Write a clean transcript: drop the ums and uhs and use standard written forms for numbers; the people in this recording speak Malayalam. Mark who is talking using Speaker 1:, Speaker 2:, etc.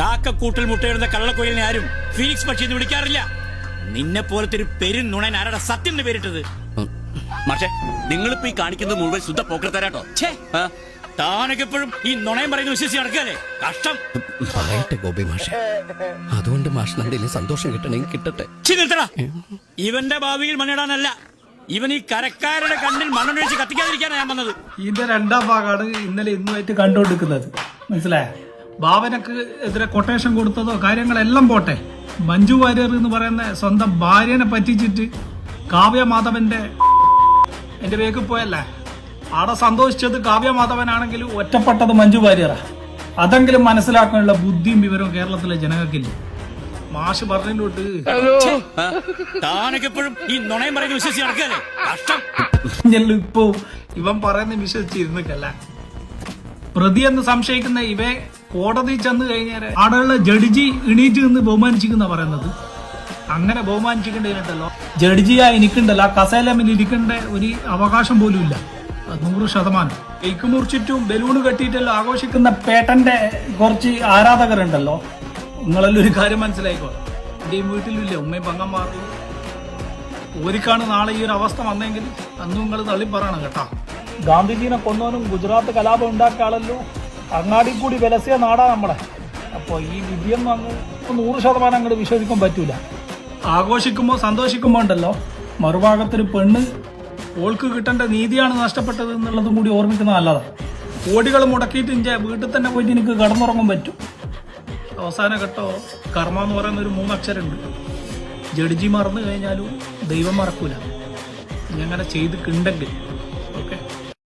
Speaker 1: കാക്കക്കൂട്ടിൽ മുട്ടയിടുന്ന കള്ളക്കൊയിലിനെ ആരും ഫീനിക്സ് പക്ഷി എന്ന് വിളിക്കാറില്ല. നിന്നെ പോലത്തെ ഒരു പെരുന്നുണൻ ആരുടെ സത്യം എന്ന് പേരിട്ടത്?
Speaker 2: മാഷെ, നിങ്ങളിപ്പോ ഈ കാണിക്കുന്നത് മുഴുവൻ ശുദ്ധ പോക്കത്തരാട്ടോ.
Speaker 1: താനൊക്കെ എപ്പോഴും ഈ നുണയം പറയുന്ന വിശ്വസിച്ച് നടക്കല്ലേ? കഷ്ടം.
Speaker 3: പറയട്ടെ ഗോപി മാഷെ, അതുകൊണ്ട് മാഷിന് എന്തെങ്കിലും സന്തോഷം കിട്ടണമെങ്കിൽ കിട്ടട്ടെ.
Speaker 1: നിർത്തടാ. ഇവന്റെ ഭാവിയിൽ മണ്ണിടാനല്ല, ഇവൻ ഈ കരക്കാരുടെ കണ്ണിൽ മണ്ണൊഴിച്ച് കത്തിക്കാതിരിക്കാനാണ് ഞാൻ വന്നത്.
Speaker 4: ഇതിന്റെ രണ്ടാം ഭാഗമാണ് ഇന്നലെ ഇന്നുമായിട്ട് കണ്ടുകൊടുക്കുന്നത്. മനസ്സിലായ? ഭാവനക്ക് എതിരെ കൊട്ടേഷൻ കൊടുത്തതോ കാര്യങ്ങളെല്ലാം പോട്ടെ, മഞ്ജു വാര്യർ എന്ന് പറയുന്ന സ്വന്തം ഭാര്യനെ പറ്റിച്ചിട്ട് കാവ്യമാധവന്റെ എന്റെ വേക്ക് പോയല്ലേ, അവിടെ സന്തോഷിച്ചത് കാവ്യമാധവനാണെങ്കിലും ഒറ്റപ്പെട്ടത് മഞ്ജു വാര്യറാ. അതെങ്കിലും മനസ്സിലാക്കാനുള്ള ബുദ്ധിയും വിവരവും കേരളത്തിലെ ജനങ്ങൾക്കില്ല. മാഷ് പറഞ്ഞിട്ട്
Speaker 1: താനൊക്കെ എപ്പോഴും ഈ നുണയം പറയുന്ന വിശ്വസിച്ച് നടക്കല്ലേ? കഷ്ടം.
Speaker 4: ഇപ്പൊ ഇവൻ പറയുന്ന വിശ്വസിച്ചിരുന്നിക്കല്ല. പ്രതി എന്ന് സംശയിക്കുന്ന ഇവ കോടതി ചെന്ന് കഴിഞ്ഞാൽ ആടുള്ള ജഡ്ജി എണീറ്റ് നിന്ന് ബഹുമാനിച്ചിക്കുന്ന പറയുന്നത്. അങ്ങനെ ബഹുമാനിച്ചിട്ടുണ്ടല്ലോ, ജഡ്ജിയാ എനിക്കുണ്ടല്ലോ, ആ കസേലമ്മിൽ ഇരിക്കേണ്ട ഒരു അവകാശം പോലും ഇല്ല. 100%. കേക്ക് മുറിച്ചിട്ടും ബലൂണ് കെട്ടിയിട്ടല്ലോ ആഘോഷിക്കുന്ന പേട്ടന്റെ കുറച്ച് ആരാധകരുണ്ടല്ലോ. നിങ്ങളെല്ലാം ഒരു കാര്യം മനസ്സിലായിക്കോ, എന്റെയും വീട്ടിലില്ല ഉമ്മയും പങ്ങന്മാർക്കും ഓരിക്കാണ് നാളെ ഈ ഒരു അവസ്ഥ വന്നെങ്കിൽ അന്ന് നിങ്ങൾ തള്ളി പറയണം കേട്ടാ. ഗാന്ധിജീനെ കൊന്നവനും ഗുജറാത്ത് കലാപം ഉണ്ടാക്കിയ ആളല്ലോ, അങ്ങാടി കൂടി വിലസിയ നാടാ നമ്മളെ. അപ്പൊ ഈ വിധിയൊന്നും അങ്ങ് 100% അങ്ങോട്ട് വിശ്വസിക്കാൻ പറ്റൂല. ആഘോഷിക്കുമ്പോ സന്തോഷിക്കുമ്പോ ഉണ്ടല്ലോ, മറുഭാഗത്തൊരു പെണ്ണ് ഓൾക്ക് കിട്ടേണ്ട നീതിയാണ് നഷ്ടപ്പെട്ടത് എന്നുള്ളതും കൂടി ഓർമ്മിക്കുന്നത് നല്ലതാണ്. കോടികൾ മുടക്കിയിട്ട് ഇഞ്ച വീട്ടിൽ തന്നെ പോയിട്ട് എനിക്ക് കടന്നുറങ്ങാൻ പറ്റും. അവസാന ഘട്ടോ കർമ്മ എന്ന് പറയുന്ന ഒരു 3 അക്ഷരമുണ്ട്. ജഡ്ജി മറന്നു കഴിഞ്ഞാലും ദൈവം മറക്കൂല. ഇനി അങ്ങനെ ചെയ്തിട്ടുണ്ടെങ്കിൽ